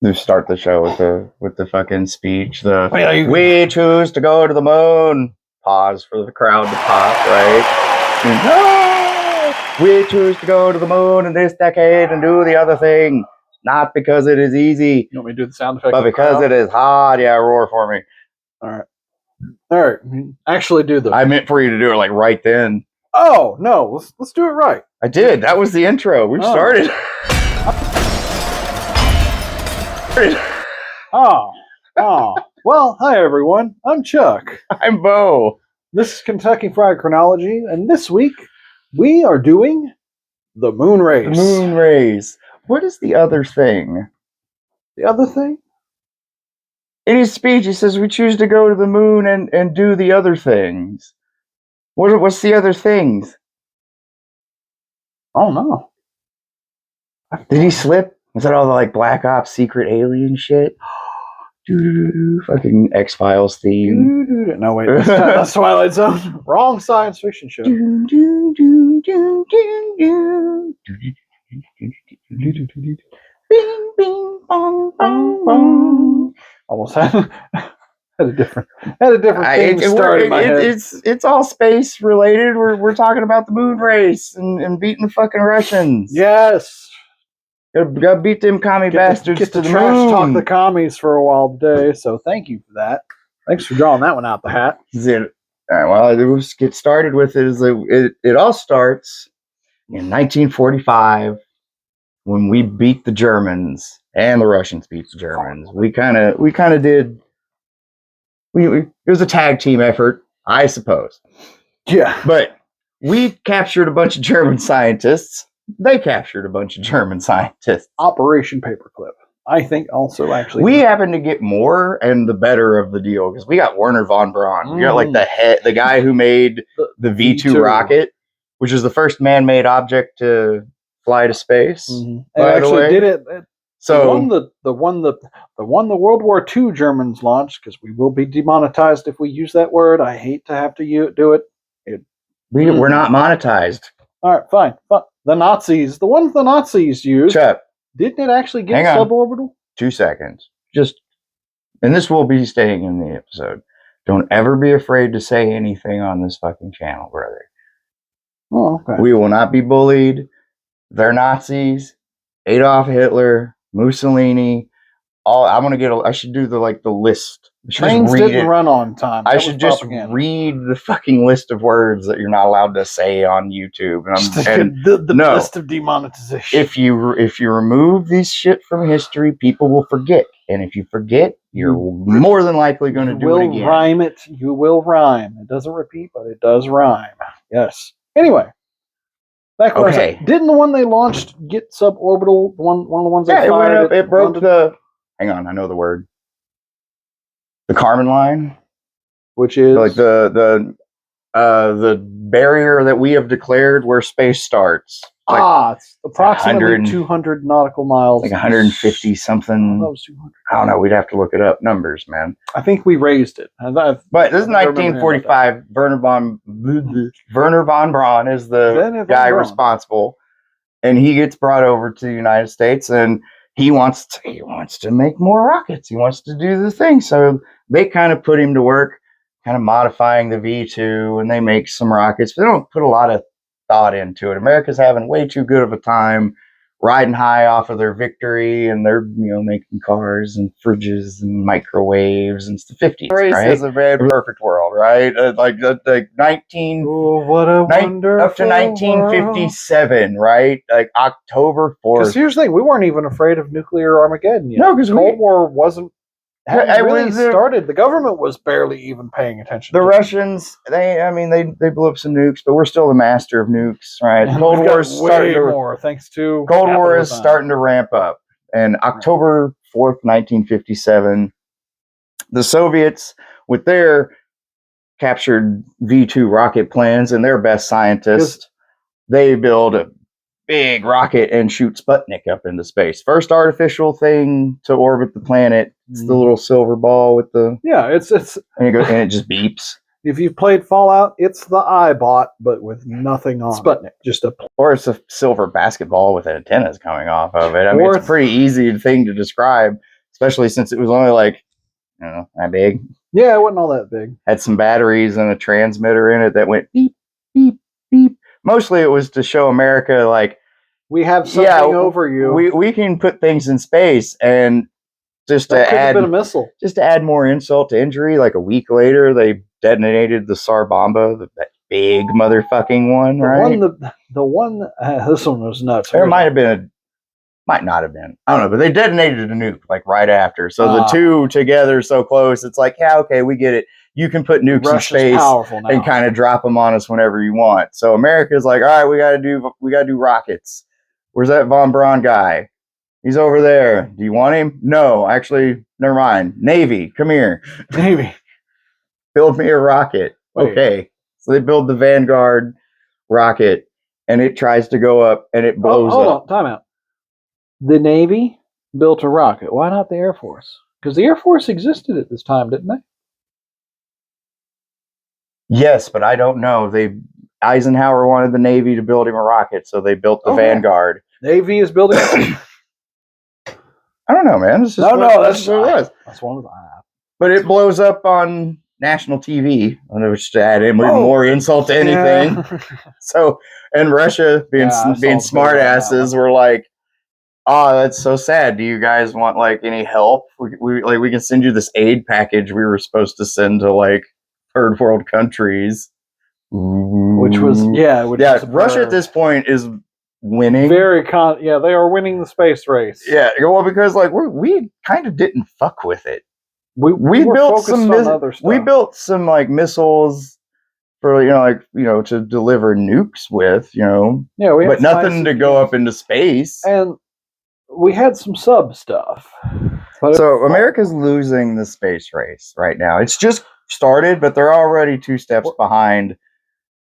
You start the show with the fucking speech. We choose to go to the moon. Pause for the crowd to pop, right? And, no! We choose to go to the moon in this decade and do the other thing. Not because it is easy. You want me to do the sound effect? But because it is hard. Yeah, roar for me. All right. Actually do them. I meant for you to do it like right then. Oh no, let's do it right. I did. That was the intro. We started. Well, hi everyone. I'm Chuck. I'm Bo. This is Kentucky Fried Chronology, and this week we are doing the moon race. The moon race. What is the other thing? The other thing? In his speech, he says we choose to go to the moon and do the other things. What's the other things? Oh no. Did he slip? Was that all the like Black Ops secret alien shit? Fucking X-Files theme. No wait, that's Twilight Zone. Wrong science fiction show. Bing, bing, bong, bong, bong. Almost had a different thing start in my head. It's all space related. We're talking about the moon race and beating the fucking Russians. Yes. Gotta beat them commie bastards get to the trash moon. talk the commies for a while today, so thank you for that. Thanks for drawing that one out the hat. Well, let's get started with it. It all starts in 1945 when we beat the Germans and the Russians beat the Germans. We kind of did. It was a tag team effort, I suppose. Yeah, but we captured a bunch of German scientists. They captured a bunch of German scientists. Operation Paperclip. I think also actually we happened to get more and the better of the deal because we got Werner von Braun. We got like the guy who made the V2 rocket, which is the first man-made object to fly to space. Mm-hmm. It actually did it. So the one the World War II Germans launched, because we will be demonetized if we use that word. I hate to have to do it. We're not monetized. All right, fine. But the Nazis, the ones the Nazis used, Chuck, didn't it actually get suborbital? 2 seconds. And this will be staying in the episode. Don't ever be afraid to say anything on this fucking channel, brother. Oh, okay. We will not be bullied. They're Nazis. Adolf Hitler, Mussolini. I should do the list. Trains didn't run on time. I should just read the fucking list of words that you're not allowed to say on YouTube. The list of demonetization. If you remove this shit from history, people will forget. And if you forget, you're more than likely going to do it again. You will rhyme it. You will rhyme. It doesn't repeat, but it does rhyme. Yes. Anyway. Didn't the one they launched get suborbital? One of the ones they fired? It went up. It broke the. Hang on, I know the word. The Kármán line, which is like the barrier that we have declared where space starts. It's approximately 200 nautical miles. Like 150 something. That was 200. I don't know. We'd have to look it up. Numbers, man. I think we raised it. But this is 1945. Werner von Braun is the guy responsible, and he gets brought over to the United States, and he wants to make more rockets. He wants to do the thing. So they kind of put him to work, kind of modifying the V2, and they make some rockets. But they don't put a lot of thought into it. America's having way too good of a time riding high off of their victory, and they're making cars and fridges and microwaves, and it's the 50s. Right? It's a very perfect world, right? Like 19 what a wonderful up to 1957, world. Right? Like October 4th. Because here's the thing, we weren't even afraid of nuclear Armageddon yet. No, because Cold War wasn't started. The government was barely even paying attention. The Russians, they blew up some nukes, but we're still the master of nukes, right? Cold War is starting Cold War is starting to ramp up. And October 4th, 1957, the Soviets, with their captured V2 rocket plans and their best scientists, they build a big rocket and shoot Sputnik up into space. First artificial thing to orbit the planet. It's the little silver ball with the it's and it just beeps. If you've played Fallout, it's the iBot, but with nothing on Sputnik. Just a or it's a silver basketball with antennas coming off of it. I mean, it's a pretty easy thing to describe, especially since it was only like, I don't know, that big. Yeah, it wasn't all that big. Had some batteries and a transmitter in it that went beep, beep, beep. Mostly it was to show America, like, we have something over you. We can put things in space, and just to add more insult to injury, like a week later, they detonated the Tsar Bomba, that big motherfucking one, right? The one, this one was nuts. There might not have been. I don't know, but they detonated a nuke like right after. So the two together so close, it's like, yeah, okay, we get it. You can put nukes in space and kind of drop them on us whenever you want. So America's like, all right, we gotta do rockets. Where's that von Braun guy? He's over there. Do you want him? No, actually, never mind. Navy, come here. Navy, build me a rocket. Wait. Okay, so they build the Vanguard rocket, and it tries to go up, and it blows up. Hold on, time out. The Navy built a rocket. Why not the Air Force? Because the Air Force existed at this time, didn't they? Yes, but I don't know. Eisenhower wanted the Navy to build him a rocket, so they built the Vanguard. Navy is building it. I don't know, man. That's what it was. That's one of the. But it blows up on national TV, which to add in more insult to anything. Yeah. So, and Russia being smartasses were like, "Oh, that's so sad. Do you guys want like any help? We can send you this aid package we were supposed to send to like third world countries." Which was Russia at this point is winning. They are winning the space race. Yeah, well, because like we kind of didn't fuck with it. We built some like missiles for to deliver nukes with, but nothing to go up into space. And we had some sub stuff. So America's losing the space race right now. It's just started, but they're already 2 steps behind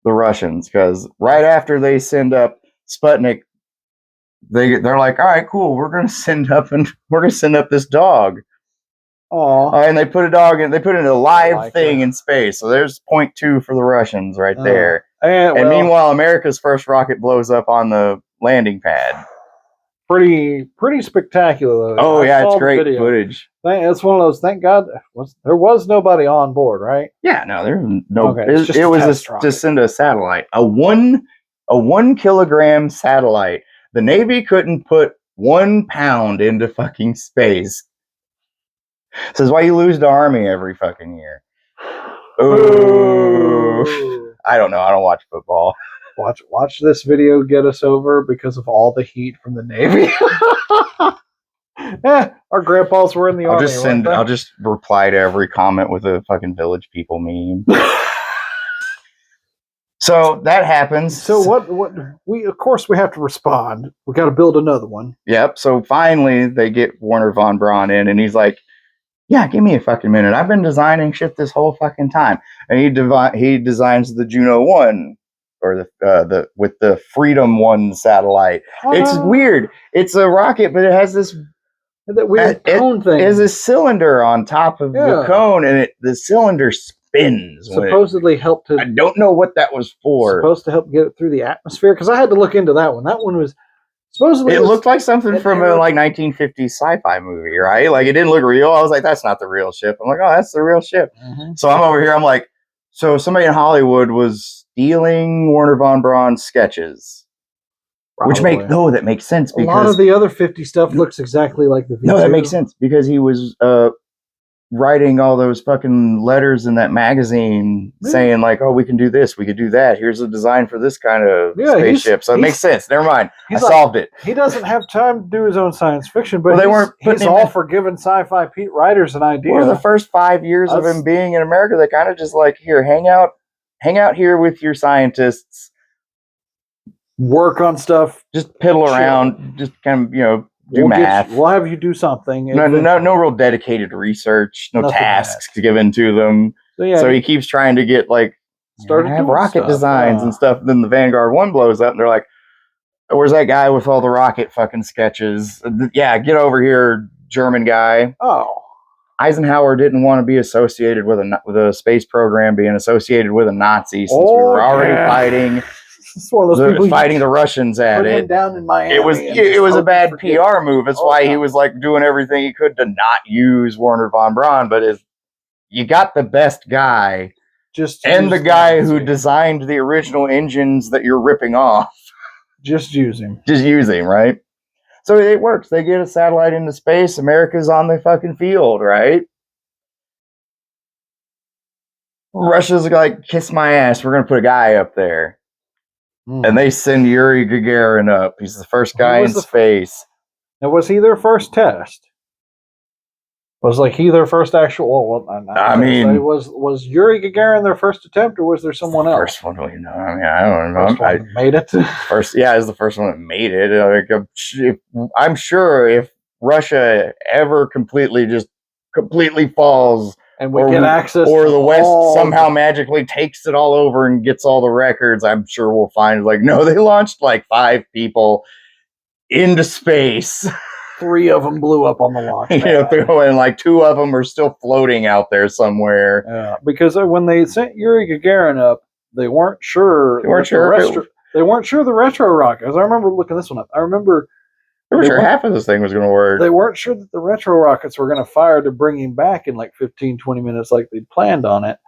the Russians, because right after they send up Sputnik, they're like, all right, cool, we're gonna send up this dog. And they put a dog in. They put in a live thing in space. So there's 0.2 for the Russians right there. And meanwhile, America's first rocket blows up on the landing pad. Pretty spectacular. Oh yeah, it's great footage. It's one of those. Thank God there was nobody on board, right? Yeah, no, there's no. Okay, it was to send a satellite, a 1 kilogram satellite. The Navy couldn't put 1 pound into fucking space. This is why you lose the Army every fucking year. Ooh. I don't know. I don't watch football. Watch this video get us over because of all the heat from the Navy. Our grandpas were in the Army. I'll just reply to every comment with a fucking Village People meme. So that happens. So what we have to respond. We got to build another one. Yep. So finally they get Werner von Braun in, and he's like, yeah, give me a fucking minute. I've been designing shit this whole fucking time. And he designs the Juno 1, or the with the Freedom 1 satellite. It's weird. It's a rocket, but it has this that weird cone thing. It has a cylinder on top of the cone, and the cylinder spins. Supposedly helped to. I don't know what that was for. Supposed to help get it through the atmosphere, because I had to look into that one. That one was. Supposedly it looked like something from a 1950s sci-fi movie, right? Like it didn't look real. I was like, that's not the real ship. I'm like, oh, that's the real ship. Mm-hmm. So I'm over here. I'm like, so somebody in Hollywood was stealing Werner von Braun's sketches, Probably. That makes sense because a lot of the other 50 stuff looks exactly like the V2. No, that makes sense because he was writing all those fucking letters in that magazine saying like, oh, we can do this, we could do that. Here's a design for this kind of spaceship. So it makes sense. Never mind. I solved it. He doesn't have time to do his own science fiction, but he's all for giving sci-fi writers an idea. Well, the first 5 years of him being in America, they kind of just like, here, hang out here with your scientists. Work on stuff. Just piddle around. Just kind of, do math. We'll have you do something. No real dedicated research. No tasks given to them. So he keeps trying to get like have rocket designs and stuff. Then the Vanguard 1 blows up, and they're like, "Where's that guy with all the rocket fucking sketches? Yeah, get over here, German guy." Oh, Eisenhower didn't want to be associated with a space program being associated with a Nazi since we were already fighting the Russians at it. Down in Miami it was a bad PR move. That's why he was like doing everything he could to not use Wernher von Braun. But if you got the best guy, and the guy who designed the original engines that you're ripping off, just use him. Just use him, right? So it works. They get a satellite into space. America's on the fucking field, right? Russia's like, kiss my ass. We're going to put a guy up there. And they send Yuri Gagarin up. He's the first guy in space. Now, was he their first test? Was he their first actual? Well, I mean, was Yuri Gagarin their first attempt, or was there someone else? First one, I don't know. Made it first. Yeah, it's the first one that made it. I'm sure if Russia ever completely falls, and we get access, or the West somehow magically takes it all over and gets all the records, I'm sure we'll find no, they launched 5 people into space. 3 of them blew up on the launch pad. And 2 of them are still floating out there somewhere. Yeah, because when they sent Yuri Gagarin up, they weren't sure. They weren't sure the retro rockets. I remember looking this one up. I remember they were sure half of this thing was going to work. They weren't sure that the retro rockets were going to fire to bring him back in 15, 20 minutes like they'd planned on it.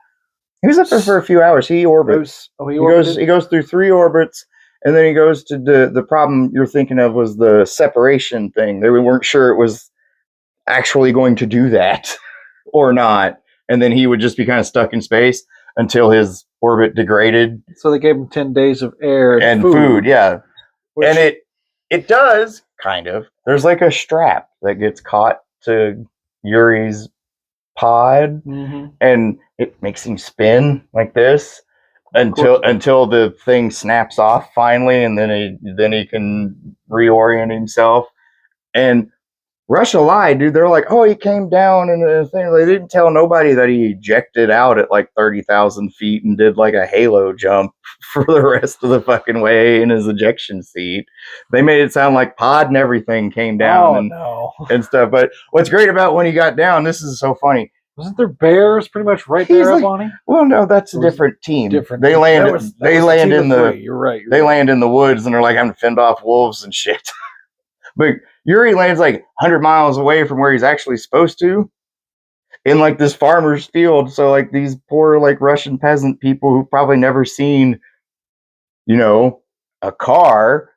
He was up there for a few hours. He orbits. He goes through 3 orbits. And then he goes to the problem you're thinking of was the separation thing. They weren't sure it was actually going to do that or not. And then he would just be kind of stuck in space until his orbit degraded. So they gave him 10 days of air and food. Yeah. And it does, kind of. There's a strap that gets caught to Yuri's pod, and it makes him spin like this. Until the thing snaps off finally, and then he can reorient himself. And Russia lied, dude. They're like, oh, he came down and the thing. They didn't tell nobody that he ejected out at 30,000 feet and did a halo jump for the rest of the fucking way in his ejection seat. They made it sound like pod and everything came down and stuff. But what's great about when he got down, this is so funny. Wasn't there bears pretty much right there up on him? Well, no, that's a different team. They land in the. You're right. They land in the woods and they're having to fend off wolves and shit. But Yuri lands 100 miles away from where he's actually supposed to, in this farmer's field. So these poor Russian peasant people who've probably never seen, a car,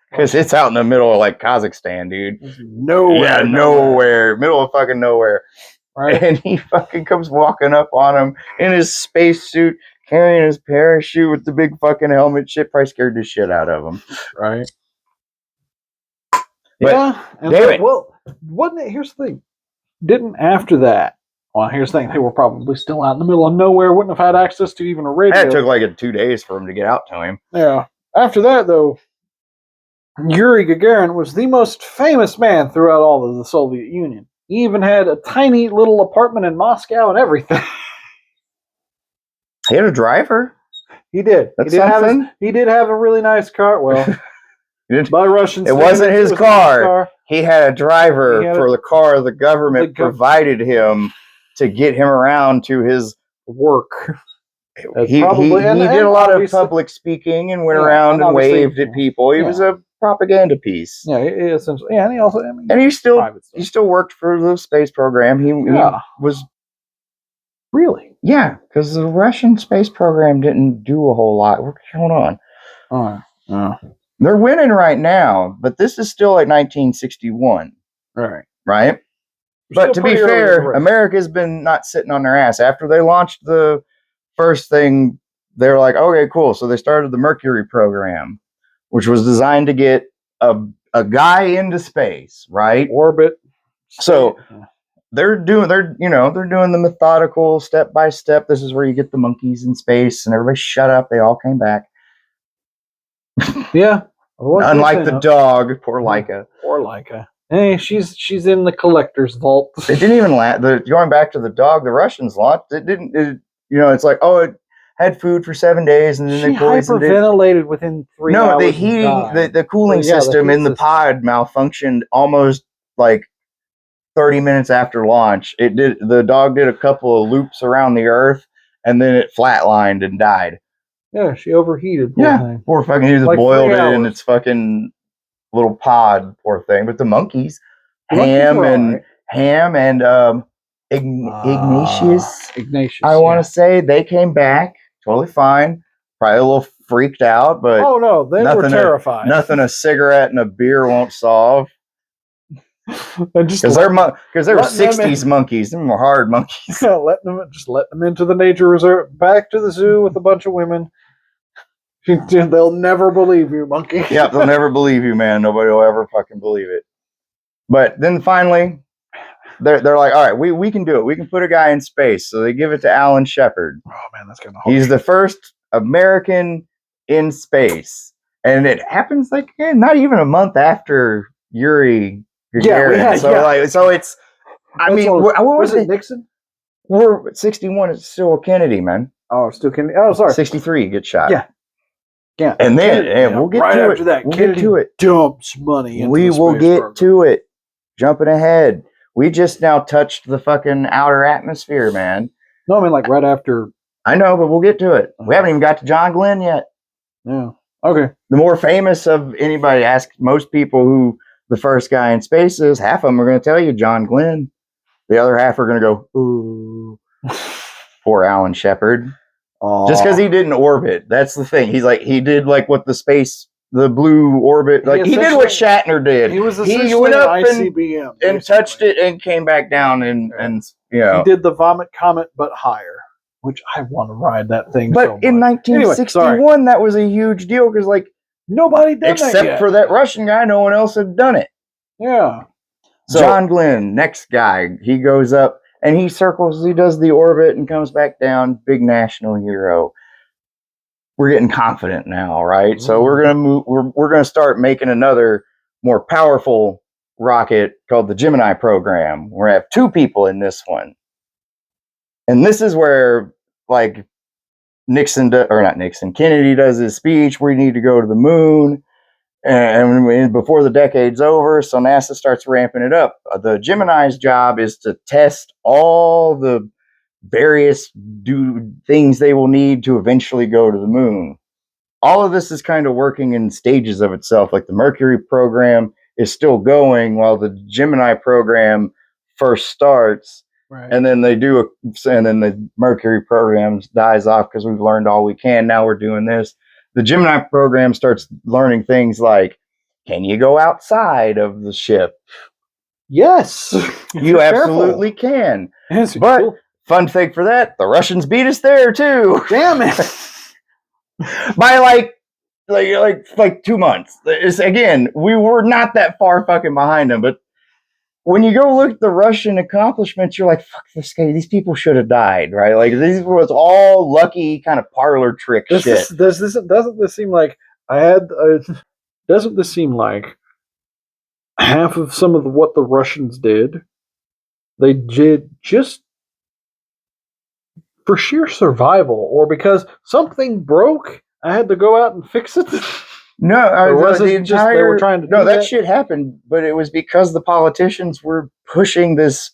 because it's out in the middle of Kazakhstan, dude. Nowhere, middle of fucking nowhere. Right. And he fucking comes walking up on him in his spacesuit, carrying his parachute with the big fucking helmet. Shit probably scared the shit out of him. Right. But, yeah. Well, wasn't it? Here's the thing. Didn't after that. Well, here's the thing. They were probably still out in the middle of nowhere. Wouldn't have had access to even a radio. It took 2 days for him to get out to him. Yeah. After that, though, Yuri Gagarin was the most famous man throughout all of the Soviet Union. He even had a tiny little apartment in Moscow and everything. He had a driver. He did. He did have a really nice car. Well, by Russian standards, it wasn't his car. He had a driver for the car the government provided him to get him around to his work. He did a lot of public speaking and went around and waved at people. He was a propaganda piece. Yeah, essentially. Yeah, and he also, and he still worked for the space program. He was really, because the Russian space program didn't do a whole lot. What's going on? They're winning right now, but this is still 1961. Right. But to be fair, America's been not sitting on their ass. After they launched the first thing, they're like, okay, cool. So they started the Mercury program, which was designed to get a guy into space, right? Orbit. So they're doing the methodical step by step. This is where you get the monkeys in space, and everybody shut up. They all came back. Yeah. Unlike the dog, poor Laika. Poor Laika. Hey, she's in the collector's vault. It didn't even land. Going back to the dog, the Russians launched. It didn't. It's it had food for 7 days, and then they hyperventilated within 3 hours. No, the heating, the cooling system in the pod malfunctioned almost 30 minutes after launch. The dog did a couple of loops around the Earth, and then it flatlined and died. Yeah, she overheated. Poor fucking. He just boiled it in its fucking little pod. Poor thing. But the monkeys, Ham and Ignatius. I want to say they came back totally fine. Probably a little freaked out, but they were terrified. Nothing a cigarette and a beer won't solve. Because they were 60s monkeys, them were hard monkeys. Let them into the nature reserve, back to the zoo with a bunch of women. They'll never believe you, monkey. Yeah, they'll never believe you, man. Nobody will ever fucking believe it. But then finally, they're like, all right, we can do it. We can put a guy in space. So they give it to Alan Shepard. Oh man, that's kind of. He's the first American in space, and it happens like not even a month after Yuri Gagarin. So it's. I mean, what was it? Nixon. We're 61. It's still Kennedy, man. Oh, still Kennedy. Oh, sorry. 63 gets shot. Yeah. And then we'll get right to after it. that, we'll Kennedy get to it. Dumps money. Into we the will get program. to it. Jumping ahead. We just now touched the fucking outer atmosphere, man. No, I mean like right after. I know, but we'll get to it. We haven't even got to John Glenn yet. Yeah. Okay. The more famous of anybody, ask most people who the first guy in space is. Half of them are going to tell you John Glenn. The other half are going to go, ooh. Poor Alan Shepard. Just because he didn't orbit. That's the thing. He did like what the blue orbit, like he did what Shatner did. He went up ICBM, and touched it and came back down and he did the vomit comet but higher, which I want to ride that thing. But in 1961, that was a huge deal because like nobody did except for that Russian guy, no one else had done it. Yeah. So, John Glenn, next guy, he goes up. And he does the orbit and comes back down. Big national hero. We're getting confident now, right? So we're gonna move. We're gonna start making another more powerful rocket called the Gemini program. We're gonna have 2 people in this one, and this is where like Kennedy does his speech. We need to go to the moon. And before the decade's over, so NASA starts ramping it up. The Gemini's job is to test all the various things they will need to eventually go to the moon. All of this is kind of working in stages of itself. Like the Mercury program is still going while the Gemini program first starts. Right. And then and then the Mercury program dies off because we've learned all we can. Now we're doing this. The Gemini program starts learning things like, can you go outside of the ship? Yes. You absolutely can. But cool. Fun thing for that, the Russians beat us there too. Damn it. By like 2 months. Again, we were not that far fucking behind them, but when you go look at the Russian accomplishments, you're like, fuck this guy. These people should have died, right? Like, these was all lucky kind of parlor trick shit. Doesn't this seem like doesn't this seem like half of some of what the Russians did, they did just for sheer survival or because something broke, I had to go out and fix it? No, they were trying to. No, that shit happened, but it was because the politicians were pushing this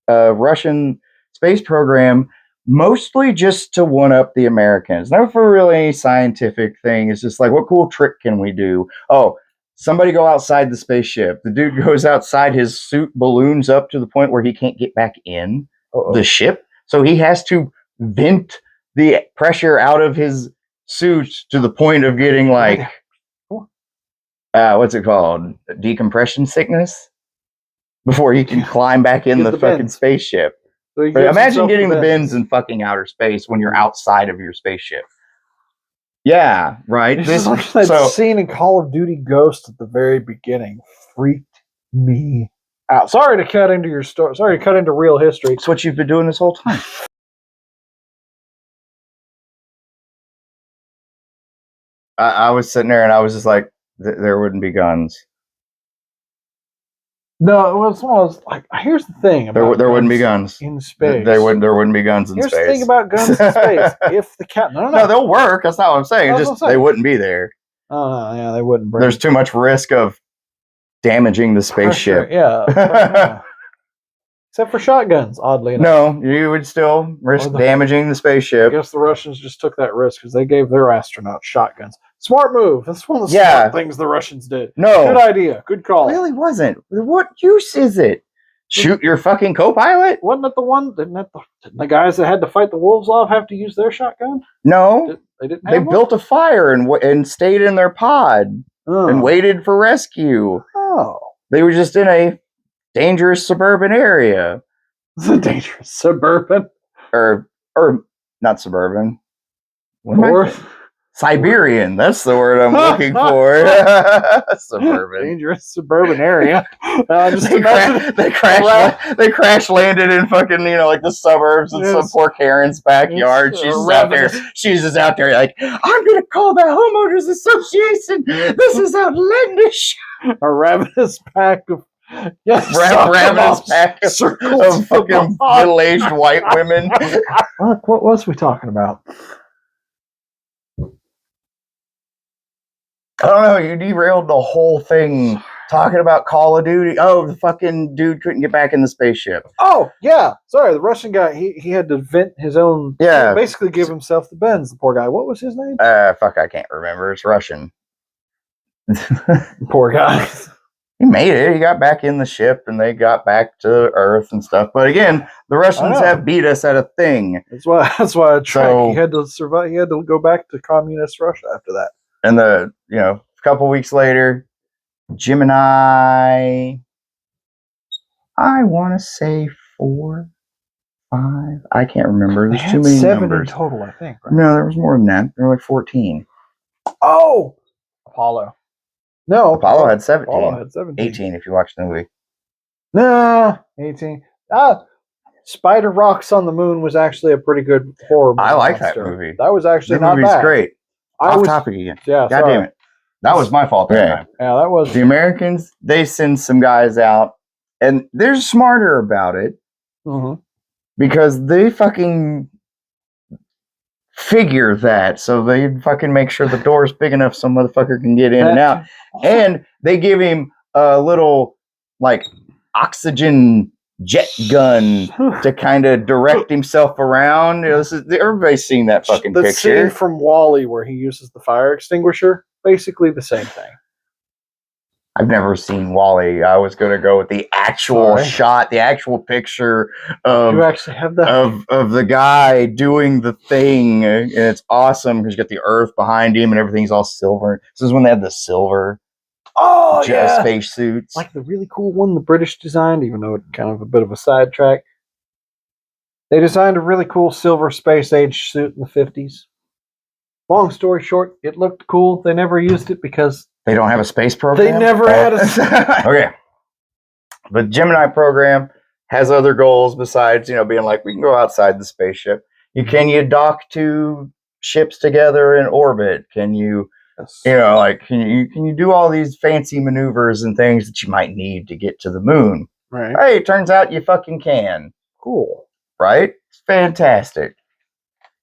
Russian space program mostly just to one up the Americans. Not for really any scientific thing. It's just like, what cool trick can we do? Oh, somebody go outside the spaceship. The dude goes outside. His suit balloons up to the point where he can't get back in the ship, so he has to vent the pressure out of his suit to the point of getting like. What's it called? Decompression sickness? Before he can climb back in the fucking bends. Spaceship. So imagine getting the bends in fucking outer space when you're outside of your spaceship. Yeah, right. That scene in Call of Duty Ghosts at the very beginning freaked me out. Sorry to cut into your story. Sorry to cut into real history. It's what you've been doing this whole time. I was sitting there and I was just like, there wouldn't be guns. No, it was like, here's the thing about there wouldn't be guns in space. There wouldn't be guns in space. Here's the thing about guns in space. If the no, they'll work. That's not what I'm saying. They wouldn't be there. Oh, yeah, they wouldn't. There's too much risk of damaging the spaceship. Yeah. Except for shotguns, oddly enough. No, you would still risk damaging the spaceship. I guess the Russians just took that risk because they gave their astronauts shotguns. Smart move. That's one of the smart things the Russians did. No. Good idea. Good call. It really wasn't. What use is it? Shoot your fucking co-pilot? Wasn't it the one? Didn't the guys that had to fight the wolves off have to use their shotgun? No. They didn't. They built a fire and stayed in their pod and waited for rescue. Oh. They were just in a dangerous suburban area. It's a dangerous suburban. Or not suburban. Siberian. That's the word I'm looking for. Suburban. Dangerous suburban area. They crash landed in fucking, like the suburbs in some poor Karen's backyard. She's just out there like, I'm going to call the homeowners association. This is outlandish. A ravenous pack of ravenous pack of fucking middle-aged white women. Look, what was we talking about? I don't know. You derailed the whole thing talking about Call of Duty. Oh, the fucking dude couldn't get back in the spaceship. Oh, yeah. Sorry, the Russian guy, he had to vent his own... Yeah. Basically give himself the bends, the poor guy. What was his name? Fuck, I can't remember. It's Russian. Poor guy. He made it. He got back in the ship, and they got back to Earth and stuff. But again, the Russians have beat us at a thing. That's why he had to survive. He had to go back to communist Russia after that. And a couple weeks later, Gemini, I want to say 4, 5. I can't remember. There's too many 7 numbers. in total, I think. Right? No, there was more than that. There were like 14. Oh! Apollo. No. Apollo had 17. Apollo had 17. 18 if you watch the movie. Nah, 18. Spider Rocks on the Moon was actually a pretty good horror movie. I like that movie. That was actually not bad. That movie's great. Off topic again. Yeah, God damn it. That was my fault that time. Yeah, that was. The Americans, they send some guys out, and they're smarter about it because they fucking figure that. So they fucking make sure the door's big enough so motherfucker can get in and out. And they give him a little, oxygen jet gun to kind of direct himself around. Everybody's seen that fucking picture. The scene from WALL-E where he uses the fire extinguisher, basically the same thing. I've never seen WALL-E. I was going to go with the actual shot, the actual picture of, you actually have that? of the guy doing the thing, and it's awesome because you got the Earth behind him and everything's all silver. This is when they had the silver space suits. Like the really cool one the British designed, even though it's kind of a bit of a sidetrack. They designed a really cool silver space age suit in the 50s. Long story short, it looked cool. They never used it because they don't have a space program? They never had a... Okay. The Gemini program has other goals besides, being like, we can go outside the spaceship. Can you dock 2 ships together in orbit? Can you... can you do all these fancy maneuvers and things that you might need to get to the moon? Right. Hey, it turns out you fucking can. Cool. Right? It's fantastic.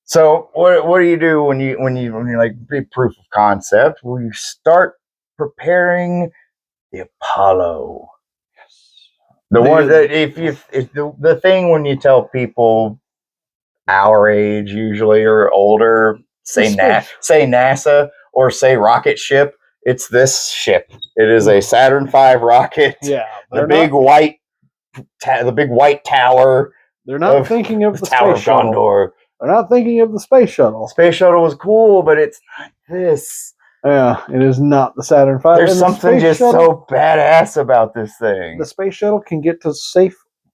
So what do you do when you like big proof of concept? Well, you start preparing the Apollo. Yes. The one that if the thing when you tell people our age usually or older, say NASA or say rocket ship, it's this ship. It is a Saturn V rocket. Yeah, the big white tower. They're not thinking of the Tower space shuttle. Gondor. They're not thinking of the space shuttle. Space shuttle was cool, but it's not this. Yeah, it is not the Saturn V. There's something just so badass about this thing. The space shuttle can get to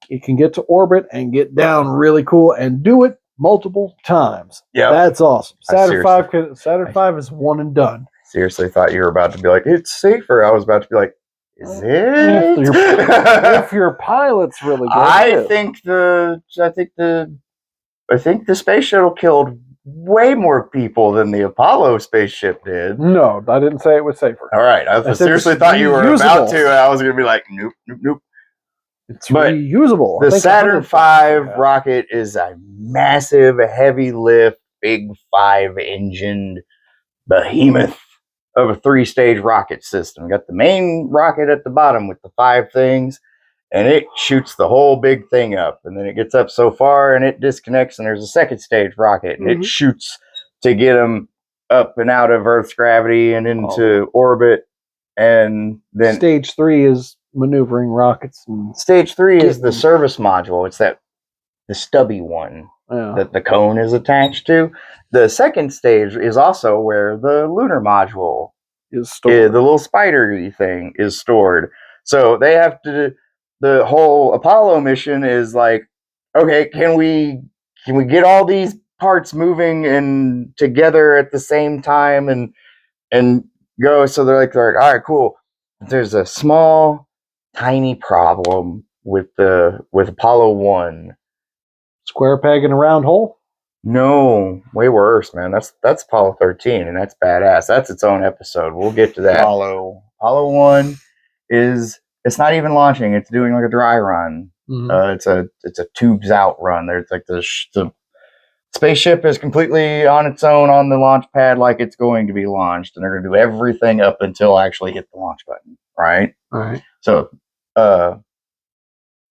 it can get to orbit and get down really cool and do it multiple times. Yeah, that's awesome. Saturn V is one and done. Seriously, thought you were about to be like, it's safer. I was about to be like, is it? If your pilot's really good. I think the space shuttle killed way more people than the Apollo spaceship did. No, I didn't say it was safer. All right. I seriously thought you were about to, and I was going to be like, nope. It's reusable. The Saturn V rocket is a massive, heavy lift, big 5-engined behemoth of a 3-stage rocket system. You got the main rocket at the bottom with the 5 things, and it shoots the whole big thing up, and then it gets up so far and it disconnects, and there's a second stage rocket, and it shoots to get them up and out of Earth's gravity and into orbit. And then stage 3 is maneuvering rockets. Stage 3 is the service module. It's the stubby one that the cone is attached to. The second stage is also where the lunar module is stored. The little spidery thing is stored. So they have to. The whole Apollo mission is like, okay, can we get all these parts moving and together at the same time and go? So they're like, all right, cool. There's a small, tiny problem with Apollo 1. Square peg in a round hole? No, way worse, man. That's Apollo 13, and that's badass. That's its own episode. We'll get to that. Apollo 1 it's not even launching. It's doing like a dry run. It's a tubes out run. There's like the spaceship is completely on its own on the launch pad, like it's going to be launched, and they're going to do everything up until I actually hit the launch button. Right. All right. So,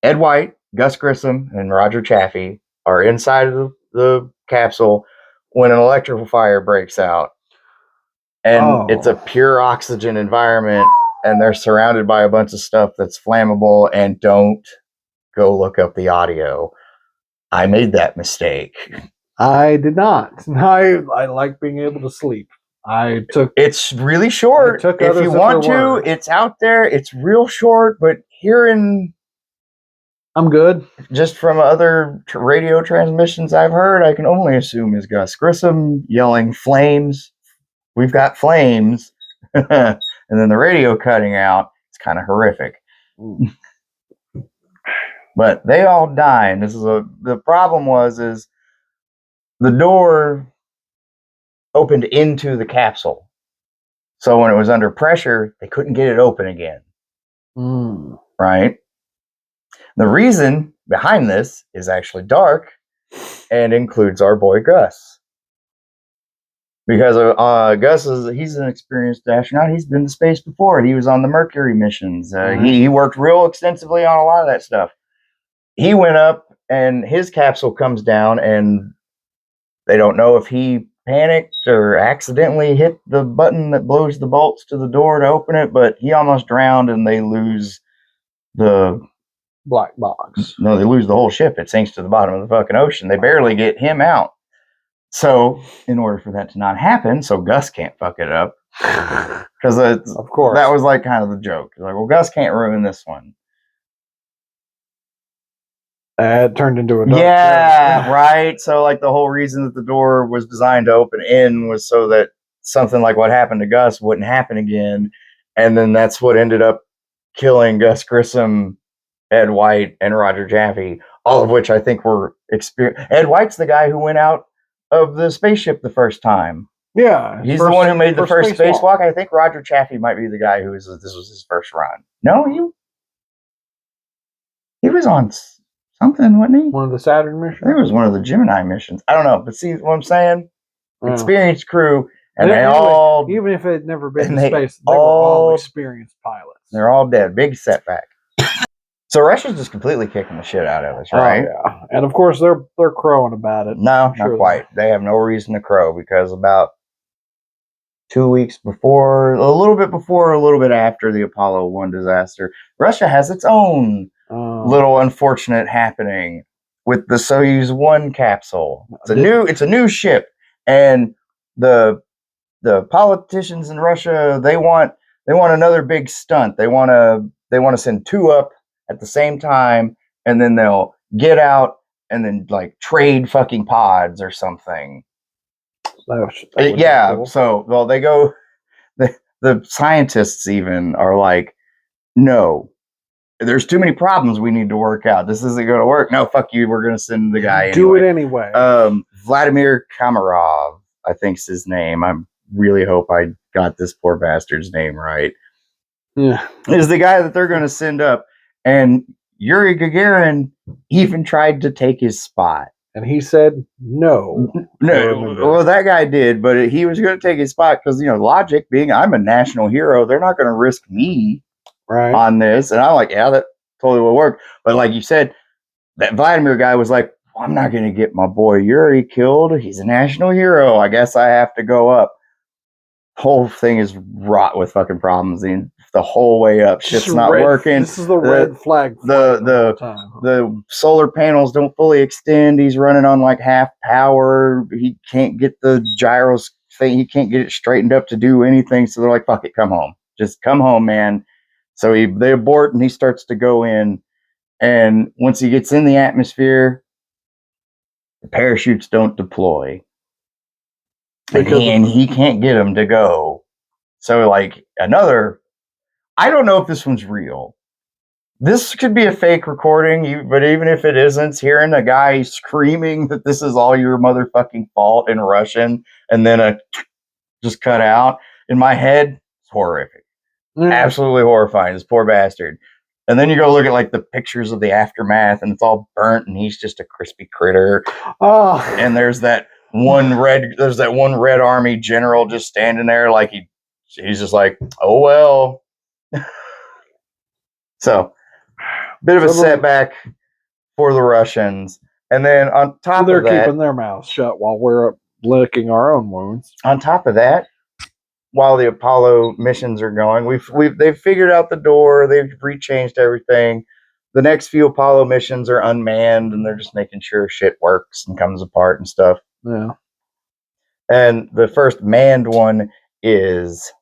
Ed White, Gus Grissom, and Roger Chaffee are inside of the capsule when an electrical fire breaks out, and it's a pure oxygen environment, and they're surrounded by a bunch of stuff that's flammable. And don't go look up the audio. I made that mistake. I did not. I like being able to sleep. It's really short. If you want to, it's out there. It's real short, but hearing, I'm good. Just from other radio transmissions I've heard, I can only assume is Gus Grissom yelling flames. We've got flames. And then the radio cutting out. It's kind of horrific. But they all die. And the problem is the door opened into the capsule. So when it was under pressure, they couldn't get it open again. Right? The reason behind this is actually dark and includes our boy Gus. Because Gus he's an experienced astronaut. He's been to space before. He was on the Mercury missions. He worked real extensively on a lot of that stuff. He went up and his capsule comes down, and they don't know if he panicked or accidentally hit the button that blows the bolts to the door to open it, but he almost drowned, and they lose the black box. No, they lose the whole ship. It sinks to the bottom of the fucking ocean. They barely get him out. So, in order for that to not happen, so Gus can't fuck it up, because of course that was like kind of the joke. Like, well, Gus can't ruin this one. It turned into a dark joke. Right. So, like, the whole reason that the door was designed to open in was so that something like what happened to Gus wouldn't happen again, and then that's what ended up killing Gus Grissom, Ed White, and Roger Chaffee, all of which I think were experienced. Ed White's the guy who went out of the spaceship the first time. Yeah. He's the one who made the first spacewalk. I think Roger Chaffee might be the guy this was his first run. No, he was on something, wasn't he? One of the Saturn missions? I think it was one of the Gemini missions. I don't know, but see what I'm saying? Experienced crew, and they all... Even if it had never been in space, they were all experienced pilots. They're all dead. Big setback. So Russia's just completely kicking the shit out of us, right? Oh, yeah. And of course they're crowing about it. No, not quite. They have no reason to crow, because about 2 weeks before, a little bit after the Apollo 1 disaster, Russia has its own little unfortunate happening with the Soyuz 1 capsule. It's a new ship, and the politicians in Russia, they want another big stunt. They want to send 2 up at the same time, and then they'll get out and then like trade fucking pods or something. Yeah. Cool. So, they go. The scientists even are like, no, there's too many problems we need to work out. This isn't going to work. No, fuck you. We're going to send the guy. Do it anyway. Vladimir Kamarov, I think's his name. I really hope I got this poor bastard's name right. Yeah, is the guy that they're going to send up. And Yuri Gagarin even tried to take his spot. And he said no. No, well, that guy did, but he was going to take his spot because, logic being I'm a national hero, they're not going to risk me on this. And I'm like, yeah, totally would work. But like you said, that Vladimir guy was like, I'm not going to get my boy Yuri killed. He's a national hero. I guess I have to go up. Whole thing is wrought with fucking problems the whole way up. Shit's not working. This is the red flag. The solar panels don't fully extend. He's running on like half power. He can't get the gyros thing. He can't get it straightened up to do anything. So they're like, fuck it, come home. Just come home, man. So they abort and he starts to go in. And once he gets in the atmosphere, the parachutes don't deploy. And he can't get them to go. So, like, I don't know if this one's real. This could be a fake recording, but even if it isn't, hearing a guy screaming that this is all your motherfucking fault in Russian and then just cut out, in my head, it's horrific. Absolutely horrifying. This poor bastard. And then you go look at like the pictures of the aftermath and it's all burnt and he's just a crispy critter. Oh. And there's that one red army general just standing there like he's just like, oh well. So bit of a setback for the Russians. And then on top of that, they're keeping their mouths shut while we're licking our own wounds. On top of that, while the Apollo missions are going, they've figured out the door, they've rechanged everything. The next few Apollo missions are unmanned and they're just making sure shit works and comes apart and stuff. Yeah. And the first manned one is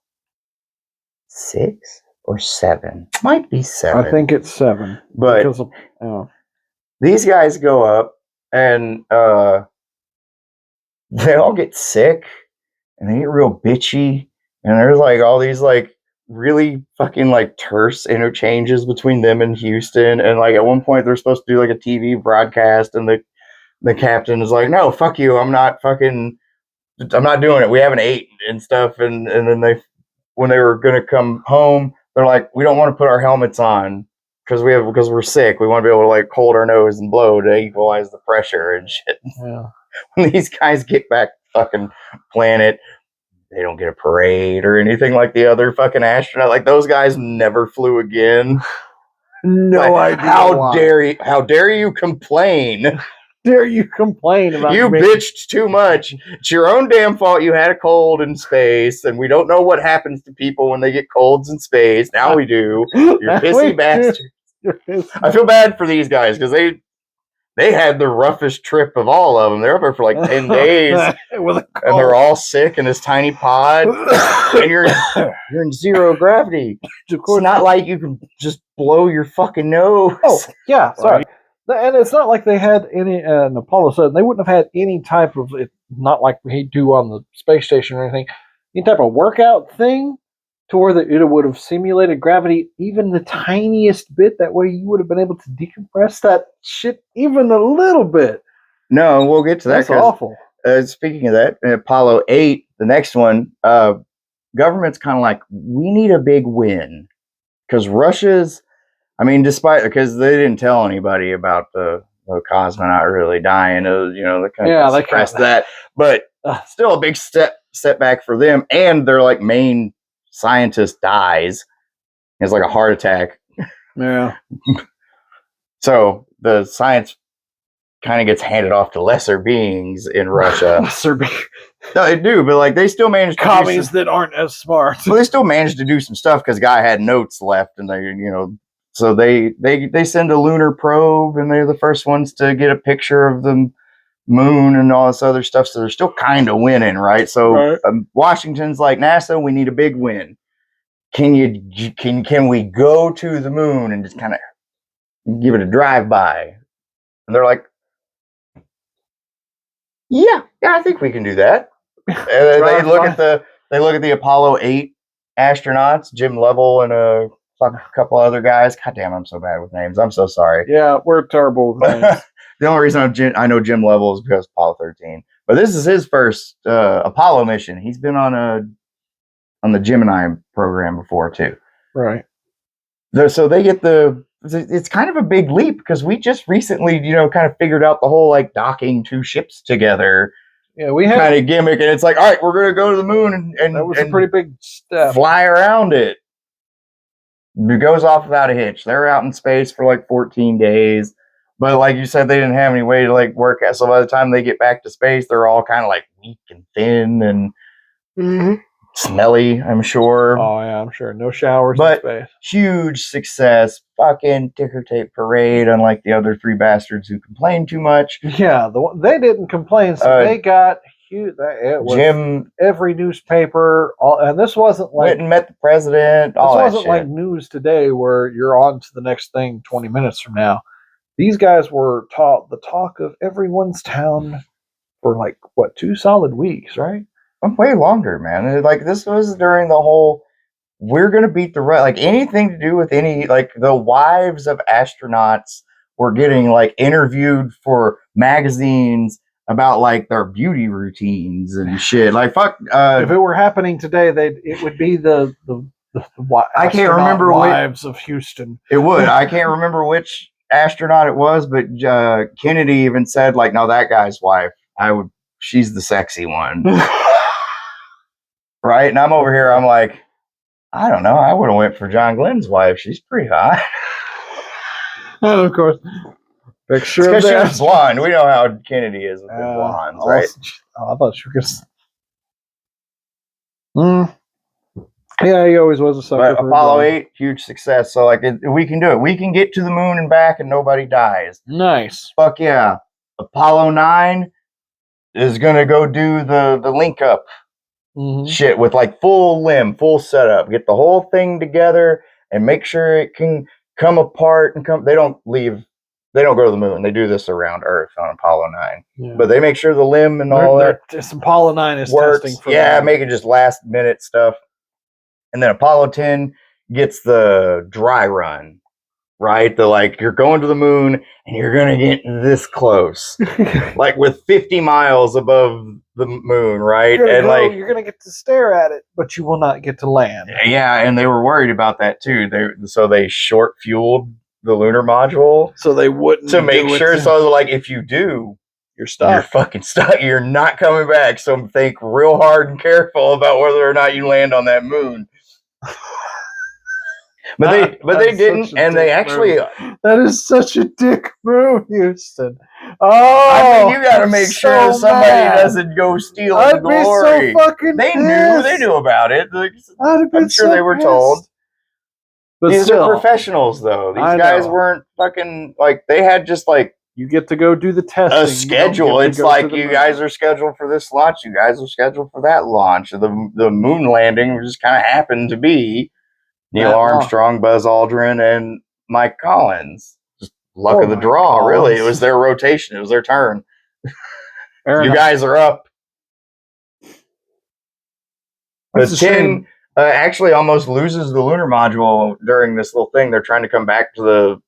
6 or 7. Might be 7. I think it's 7. But these guys go up and they all get sick and they get real bitchy. And there's like all these like really fucking like terse interchanges between them and Houston. And like at one point they're supposed to do like a TV broadcast and the captain is like, no, fuck you. I'm not doing it. We haven't ate and stuff. And then when they were going to come home, they're like, we don't want to put our helmets on because we're sick. We want to be able to like hold our nose and blow to equalize the pressure and shit. Yeah. When these guys get back to fucking planet, they don't get a parade or anything like the other fucking astronaut. Like those guys never flew again. No idea. How dare you complain? Dare you complain about you bitched too much. It's your own damn fault you had a cold in space, and we don't know what happens to people when they get colds in space. Now we do. You're pissy bastards. I feel bad for these guys because they had the roughest trip of all of them. They're up there for like 10 days. And they're all sick in this tiny pod. And you're in zero gravity. It's not like you can just blow your fucking nose. Oh, yeah, sorry. And it's not like they had any, in Apollo 7, they wouldn't have had any type of, not like we do on the space station or anything, any type of workout thing to where it would have simulated gravity even the tiniest bit. That way you would have been able to decompress that shit even a little bit. No, we'll get to that. That's awful. Speaking of that, in Apollo 8, the next one, government's kind of like, we need a big win. Because because they didn't tell anybody about the cosmonaut really dying. They kind of suppressed that. But still a big setback for them. And their like main scientist dies. He has like a heart attack. Yeah. So the science kind of gets handed off to lesser beings in Russia. Lesser beings. No, they do, but like they still managed to commies that aren't as smart. Well, they still managed to do some stuff because guy had notes left, and so they send a lunar probe, and they're the first ones to get a picture of the moon and all this other stuff. So they're still kind of winning, right? So Washington's like, NASA, we need a big win. Can we go to the moon and just kind of give it a drive by? And they're like, yeah, I think we can do that. And they look at the Apollo 8 astronauts, Jim Lovell and a couple other guys. God damn, I'm so bad with names. I'm so sorry. Yeah, we're terrible with names. The only reason I know Jim Lovell is because of Apollo 13. But this is his first Apollo mission. He's been on the Gemini program before too. Right. So they get it's kind of a big leap because we just recently, kind of figured out the whole like docking two ships together. Yeah, we had kind of gimmick, and it's like, all right, we're going to go to the moon and that was a pretty big step. Fly around it. It goes off without a hitch. They're out in space for like 14 days. But like you said, they didn't have any way to like work out. So by the time they get back to space, they're all kind of like weak and thin and smelly, I'm sure. Oh, yeah, I'm sure. No showers but in space. Huge success. Fucking ticker tape parade, unlike the other three bastards who complained too much. Yeah, they didn't complain, so they got huge. It was Jim, every newspaper, and this wasn't like went and met the president. This wasn't like news today where you're on to the next thing 20 minutes from now. These guys were the talk of everyone's town for like 2 solid weeks, right? Way longer, man. Like this was during the whole we're gonna beat the like anything to do with any like the wives of astronauts were getting like interviewed for magazines about like their beauty routines and shit. Like fuck. If it were happening today, it would be the I can't remember wives of Houston. It would. I can't remember which astronaut it was, but Kennedy even said like, no, that guy's wife. She's the sexy one. Right? And I'm over here, I'm like, I don't know. I would have went for John Glenn's wife. She's pretty hot. And of course, picture because she was blonde. We know how Kennedy is with the blondes, right? I thought she was. Yeah, he always was a sucker. But Apollo 8, huge success. So like, we can do it. We can get to the moon and back, and nobody dies. Nice. Fuck yeah. Apollo 9 is gonna go do the link up. Shit with like full setup, get the whole thing together and make sure it can come apart and come. They don't go to the moon. They do this around Earth on Apollo 9, but they make sure the limb and all that. Apollo 9 is works. Testing for making just last minute stuff, and then Apollo 10 gets the dry run. Right, you're going to the moon and you're gonna get this close, like with 50 miles above the moon, right? You're gonna get to stare at it, but you will not get to land. Yeah, and they were worried about that too. They short fueled the lunar module, so they wouldn't to make sure. So like, if you do, you're stuck. You're fucking stuck. You're not coming back. So think real hard and careful about whether or not you land on that moon. But they didn't, and they actually. That is such a dick move, Houston. Oh, I mean, you got to make sure somebody doesn't go stealing the glory. Be so fucking pissed. They knew about it. I'm sure they were told. But these are professionals, though. These guys weren't fucking like. They had just like. You get to go do the testing. A schedule. It's like you guys are scheduled for this launch. You guys are scheduled for that launch. The moon landing just kind of happened to be. Neil Armstrong, Buzz Aldrin, and Mike Collins. Just luck of the draw, really. It was their rotation. It was their turn. You guys are up. But 10 actually almost loses the lunar module during this little thing. They're trying to come back to the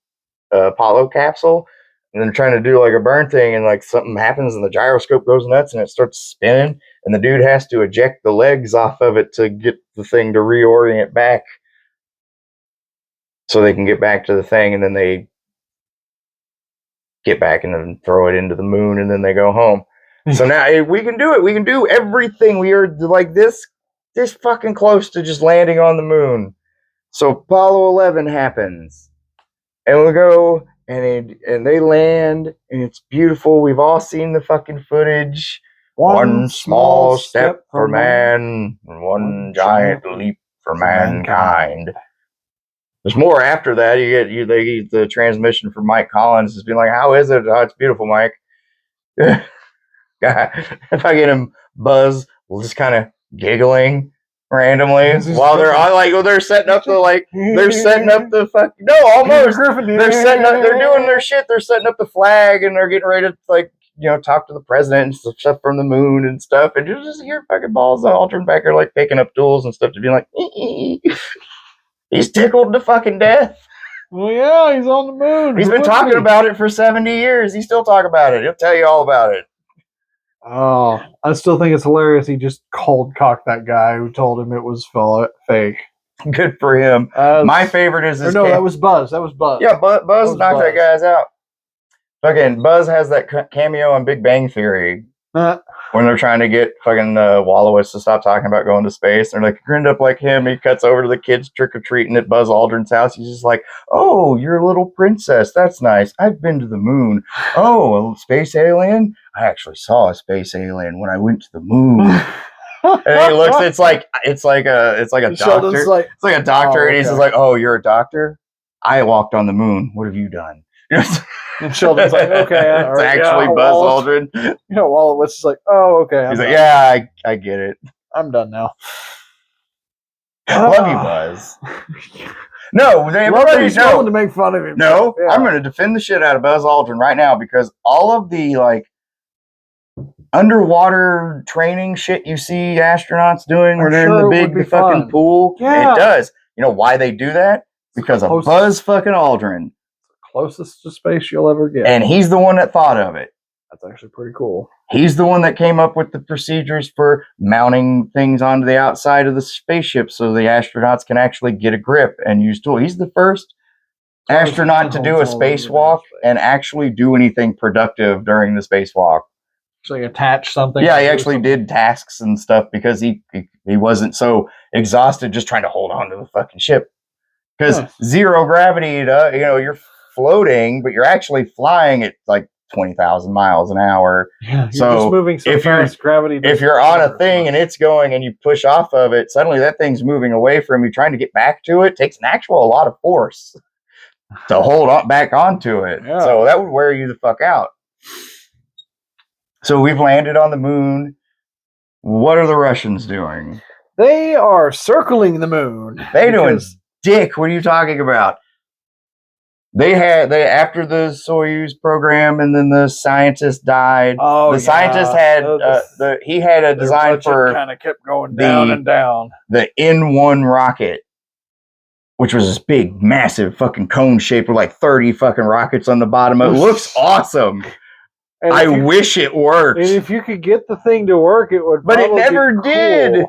Apollo capsule, and they're trying to do like a burn thing, and like something happens, and the gyroscope goes nuts, and it starts spinning, and the dude has to eject the legs off of it to get the thing to reorient back. So they can get back to the thing, and then they get back and then throw it into the moon, and then they go home. So now we can do it. We can do everything. We are like this fucking close to just landing on the moon. So Apollo 11 happens, and we go, and they land, and it's beautiful. We've all seen the fucking footage. One small step for man, and one giant leap for mankind. There's more after that. They get the transmission from Mike Collins. It's being like, how is it? Oh, it's beautiful, Mike. If I get him Buzz just kind of giggling randomly while they're setting up the fuck almost they're doing their shit. They're setting up the flag and they're getting ready to talk to the president and stuff from the moon and stuff. And you just hear fucking Buzz Aldrin back there picking up tools and stuff to be like. He's tickled to fucking death. Well, yeah, he's on the moon. He's been talking about it for 70 years. He still talk about it. He'll tell you all about it. Oh, I still think it's hilarious. He just cold cocked that guy who told him it was fake. Good for him. My favorite is this. No, that was Buzz. Yeah, Buzz knocked that guy's out. Fucking Buzz has that cameo on Big Bang Theory. when they're trying to get fucking Wallowitz to stop talking about going to space. They're like, grinned up like him. He cuts over to the kids trick-or-treating at Buzz Aldrin's house. He's just like, oh, you're a little princess. That's nice. I've been to the moon. Oh, a space alien? I actually saw a space alien when I went to the moon. And he looks, it's like a doctor. Like, it's like a doctor, and he's just like, oh, you're a doctor? I walked on the moon. What have you done? And Sheldon's like, okay, it's actually Buzz Aldrin. Wallowitz is like, oh, okay. He's like, yeah, I get it. I'm done now. Love you, Buzz. No, everybody's willing to make fun of him. No, yeah. I'm going to defend the shit out of Buzz Aldrin right now because all of the like underwater training shit you see astronauts doing where they're in the big fucking pool, it does. You know why they do that? Because of Buzz fucking Aldrin. Closest to space you'll ever get. And he's the one that thought of it. That's actually pretty cool. He's the one that came up with the procedures for mounting things onto the outside of the spaceship so the astronauts can actually get a grip and use tools. He's the first astronaut to do a spacewalk and actually do anything productive during the spacewalk. So he attached something? Yeah, he actually did tasks and stuff because he wasn't so exhausted just trying to hold on to the fucking ship. Because zero gravity, you're floating, but you're actually flying at like 20,000 miles an hour. Yeah, you're just moving so fast, gravity. If you're on a thing and it's going and you push off of it, suddenly that thing's moving away from you, trying to get back to it takes a lot of force to hold on back onto it. Yeah. So that would wear you the fuck out. So we've landed on the moon. What are the Russians doing? They are circling the moon. They doing dick. What are you talking about? They after the Soyuz program, and then the scientist died. Oh, the scientist had he had a design for kind of kept going down and down. The N1 rocket, which was this big, massive fucking cone shape with like 30 fucking rockets on the bottom. It looks awesome. I wish it worked. And if you could get the thing to work, it would. But it never did.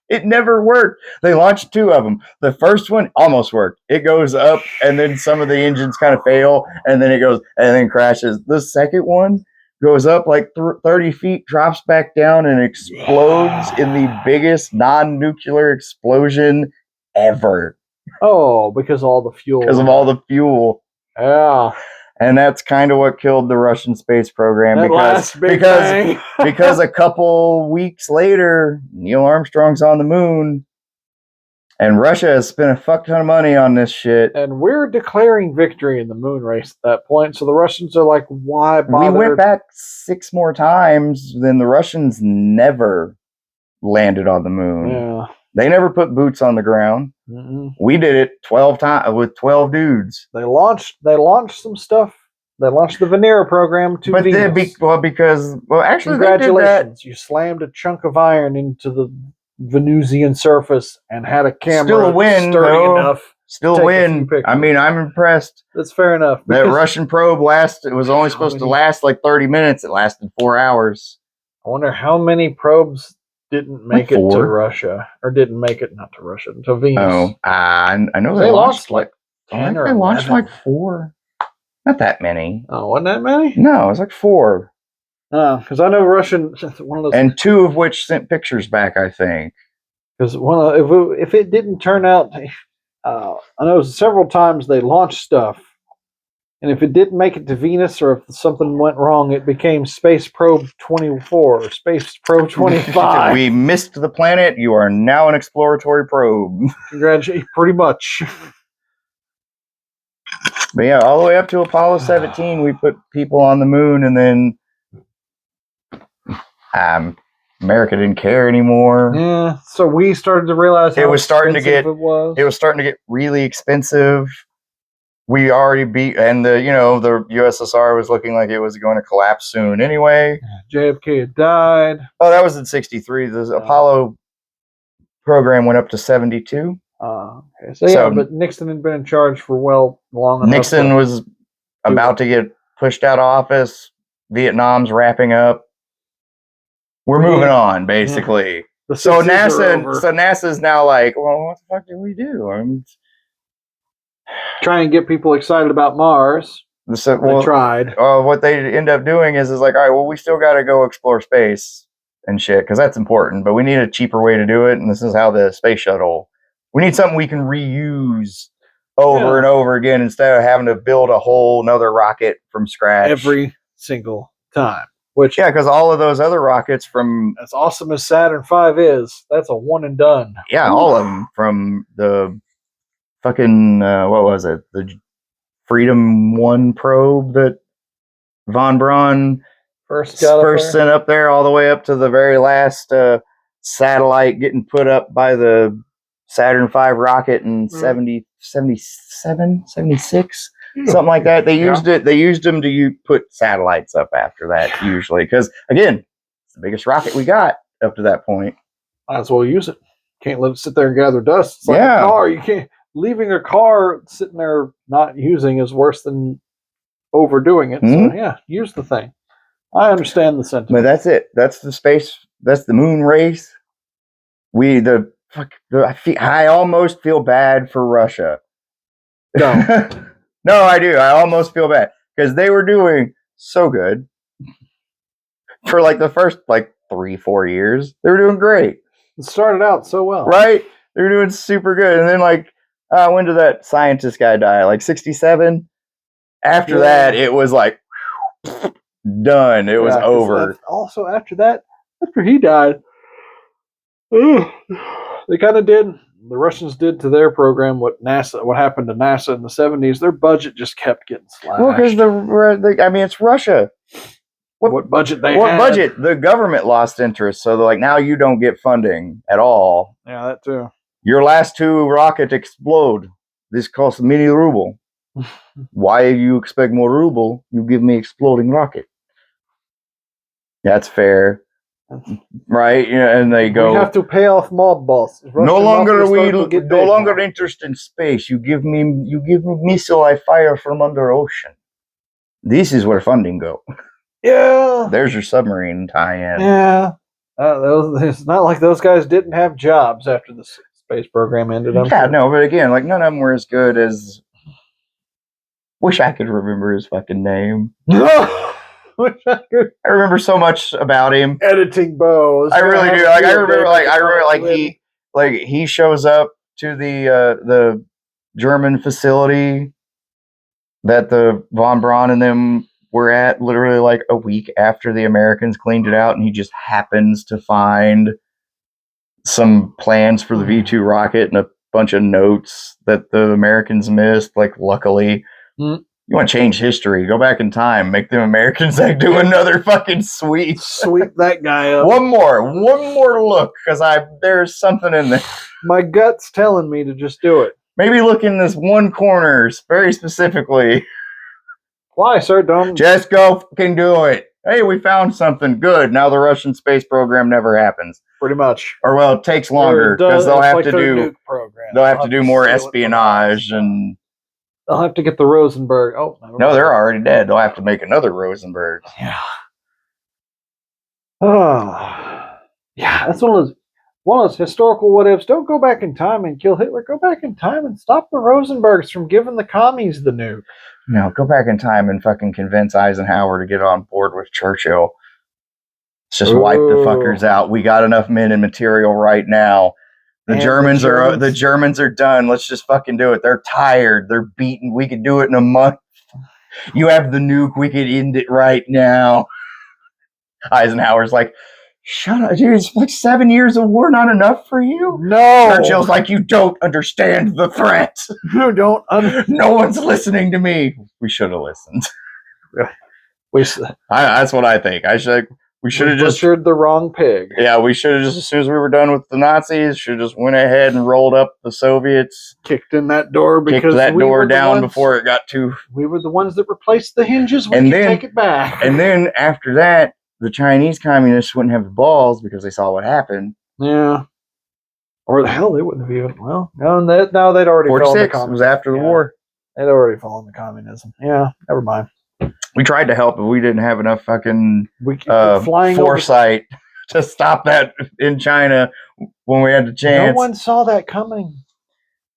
It never worked. They launched 2 of them. The first one almost worked. It goes up, and then some of the engines kind of fail, and then it goes, and then crashes. The second one goes up like 30 feet, drops back down, and explodes in the biggest non-nuclear explosion ever. Oh, because of all the fuel. Because of all the fuel. Yeah. And that's kind of what killed the Russian space program because a couple weeks later, Neil Armstrong's on the moon, and Russia has spent a fuck ton of money on this shit. And we're declaring victory in the moon race at that point. So the Russians are like, why bother? We went back 6 more times, then the Russians never landed on the moon. Yeah. They never put boots on the ground. Mm-mm. We did it 12 times with 12 dudes. They launched some stuff. They launched the Venera program to Venus. Actually, congratulations! You slammed a chunk of iron into the Venusian surface and had a camera. Still a win, enough. Still win. I mean, I'm impressed. That's fair enough. That Russian probe it was only supposed to last like 30 minutes. It lasted 4 hours. I wonder how many probes didn't make it to Russia, or didn't make it not to Russia, to Venus. Oh, I know they launched like 10 or 11. They launched like 4. Not that many. Oh, wasn't that many? No, it was like 4. Oh, because I know Russian one of those, and 2 of which sent pictures back, I think. Because if it didn't turn out, I know several times they launched stuff, and if it didn't make it to Venus, or if something went wrong, it became Space Probe 24 or Space Probe 25. We missed the planet. You are now an exploratory probe. Congratulations, pretty much. But yeah, all the way up to Apollo 17, we put people on the moon, and then America didn't care anymore. Yeah, so we started to realize it was starting to get really expensive. We already beat, and the USSR was looking like it was going to collapse soon anyway. JFK had died. Oh, that was in 63. The Apollo program went up to 72. Okay. So but Nixon had been in charge for long enough. Nixon was about to get pushed out of office. Vietnam's wrapping up. We're moving on, basically. Yeah. So NASA's now like, well, what the fuck do we do? Try and get people excited about Mars. They tried. What they end up doing is like, all right, well, we still got to go explore space. and shit, because that's important. But we need a cheaper way to do it, and this is how the space shuttle. We need something we can reuse over and over again instead of having to build a whole another rocket from scratch every single time. Which because all of those other rockets from as awesome as Saturn V is, that's a one and done. Yeah, all of them from the fucking what was it? The Freedom 1 probe that von Braun first sent up there, all the way up to the very last satellite getting put up by the Saturn V rocket in 77, 76, something like that. They used it. They used them to put satellites up after that, usually, because again, it's the biggest rocket we got up to that point. Might as well use it. Can't let it sit there and gather dust. It's like a car. You can't. Leaving a car sitting there not using is worse than overdoing it. So yeah, use the thing. I understand the sentiment. But that's it. That's the space. That's the moon race. I almost feel bad for Russia. No, no, I do. I almost feel bad because they were doing so good for like the first 3-4 years. They were doing great. It started out so well, right? They were doing super good, and then when did that scientist guy die? 67. After that, it was done. It was over. Also, after he died, they kind of did. The Russians did to their program what happened to NASA in the 70s. Their budget just kept getting slashed. Well, because it's Russia. What budget they had? What budget? The government lost interest, so they're now you don't get funding at all. Yeah, that too. Your last 2 rockets explode. This costs many ruble. Why you expect more ruble? You give me exploding rocket. That's fair, right? And they go. We have to pay off mob bosses. No longer interested in space. You give me missile I fire from under ocean. This is where funding go. Yeah. There's your submarine tie-in. Yeah. It's not like those guys didn't have jobs after the space program ended. Yeah, no, but again, none of them were as good as. Wish I could remember his fucking name. Wish I could. I remember so much about him. Editing bows. I really do. I remember he shows up to the German facility that the von Braun and them were at literally a week after the Americans cleaned it out, and he just happens to find some plans for the V2 rocket and a bunch of notes that the Americans missed. Luckily, you want to change history? Go back in time, make the Americans do another fucking sweep that guy up. One more look, because there's something in there. My gut's telling me to just do it. Maybe look in this one corner very specifically. Why, sir? Don't just go fucking do it. Hey, we found something good. Now the Russian space program never happens. Pretty much. Or it takes longer because they'll have to do more espionage and they'll have to get the Rosenberg. Oh no, they're already dead. They'll have to make another Rosenberg. Yeah. Oh, yeah. That's one of those historical what ifs. Don't go back in time and kill Hitler. Go back in time and stop the Rosenbergs from giving the commies the nuke. No, go back in time and fucking convince Eisenhower to get on board with Churchill. Let's just wipe the fuckers out. We got enough men and material right now. The Germans are done. Let's just fucking do it. They're tired. They're beaten. We could do it in a month. You have the nuke. We could end it right now. Eisenhower's like, shut up, dude. It's 7 years of war not enough for you? No. Churchill's like, you don't understand the threat. You don't. No one's listening to me. We should have listened. That's what I think. We should have just butchered the wrong pig. Yeah, we should have just, as soon as we were done with the Nazis, should have just went ahead and rolled up the Soviets. Kicked in that door because before it got too. We were the ones that replaced the hinges. We could take it back. And then after that, the Chinese communists wouldn't have the balls because they saw what happened. Yeah. Or the hell, they wouldn't have even. Well, no, they'd already 46 was after the war. They'd already fallen to communism. Yeah, never mind. We tried to help, but we didn't have enough fucking foresight to stop that in China when we had the chance. No one saw that coming.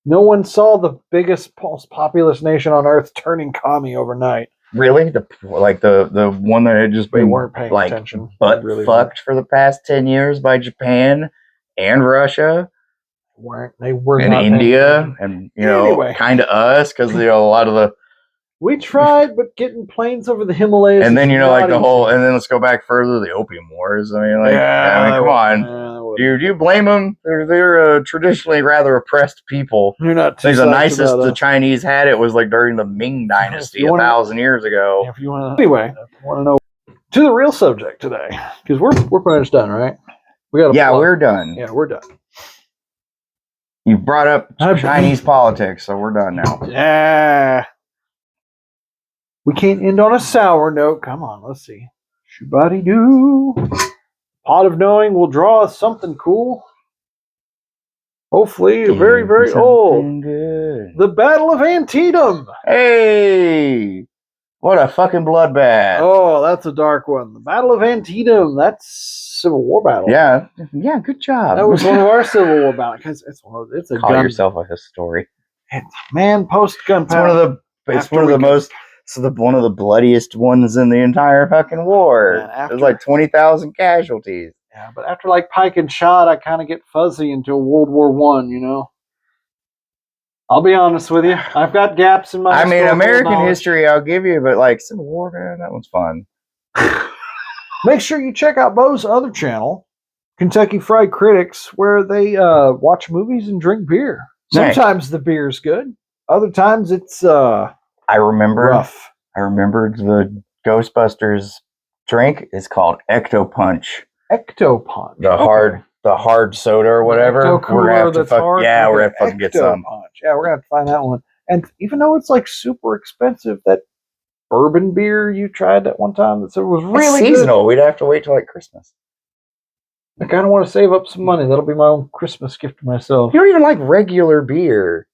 No one saw the biggest, most populous nation on earth turning commie overnight. Really? The one that had just They been weren't paying like attention. butt Really fucked for the past 10 years by Japan and Russia they were and not paying India attention. and Anyway. kind of us because a lot of the we tried, but getting planes over the Himalayas and then is like the not whole easy. and then let's go back further, the Opium Wars. I mean, Yeah, come on. Do you blame them? They're traditionally rather oppressed people. You're not too I think the psyched nicest about the us. Chinese had it was like during the Ming Dynasty 1,000 years ago. If you want to, anyway, want to know to the real subject today because we're pretty much done, right? We got we're done. Yeah, we're done. You brought up Chinese politics, so we're done now. Yeah. We can't end on a sour note. Come on, let's see. Shubadi doo. Pot of Knowing will draw us something cool. Hopefully, very, very old. Good. The Battle of Antietam. Hey! What a fucking bloodbath. Oh, that's a dark one. The Battle of Antietam. That's Civil War battle. Yeah, good job. That was one of our Civil War battles. It's a Call gun. yourself a historian. Man, post-gun battle. It's one of the bloodiest ones in the entire fucking war. There's like 20,000 casualties. Yeah, but after like Pike and Shot, I kind of get fuzzy until World War One. I'll be honest with you. I've got gaps in my. American history, I'll give you, but like Civil War, man, that one's fun. Make sure you check out Bo's other channel, Kentucky Fried Critics, where they watch movies and drink beer. Sometimes the beer's good. Other times it's rough. I remember the Ghostbusters drink is called Ecto Punch. Ecto Punch. The hard soda or whatever. We're gonna have to fucking get some. Punch. Yeah, we're gonna have to find that one. And even though it's like super expensive, that bourbon beer you tried that one time that said it was really seasonal. Good. We'd have to wait till like Christmas. I kind of want to save up some money. That'll be my own Christmas gift to myself. You don't even like regular beer.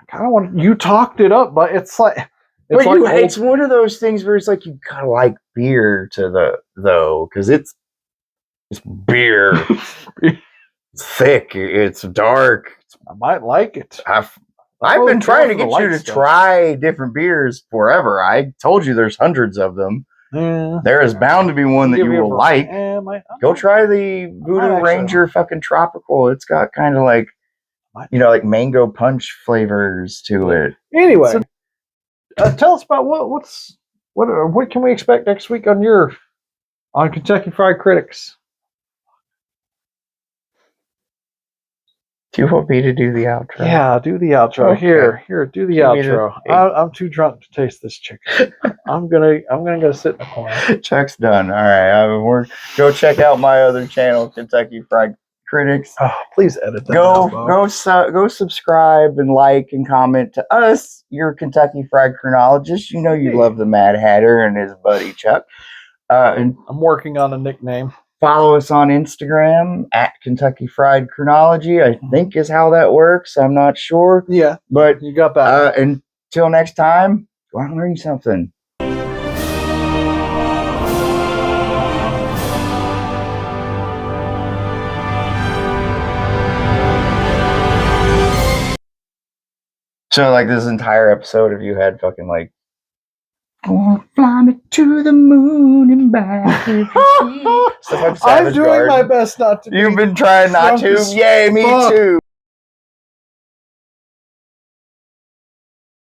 I kind of want. You talked it up, but it's like. It's one of those things where it's like you gotta like beer because it's beer. It's thick. It's dark. I might like it. I've been trying to get you to try different beers forever. I told you there's hundreds of them. Yeah. There is bound to be one that you will like. Go try the Voodoo Ranger fucking Tropical. It's got kind of like, like mango punch flavors to it. Anyway, tell us about what can we expect next week on Kentucky Fried Critics. Do you want me to do the outro? Yeah, do the outro. Okay. Here, do the outro. I'm too drunk to taste this chicken. I'm gonna go sit in the corner. Chuck's done. All right, go check out my other channel, Kentucky Fried Critics. Oh, please edit that. Go subscribe and like and comment to us. You're Kentucky Fried Chronologist. You know you love the Mad Hatter and his buddy Chuck. And I'm working on a nickname. Follow us on Instagram at Kentucky Fried Chronology, I think is how that works. I'm not sure. Yeah, but you got that. Until next time, go out and learn something. So, like, this entire episode, if you had fucking, like, fly me to the moon and back. I'm doing my best not to. You've been trying not to. Yay, me too.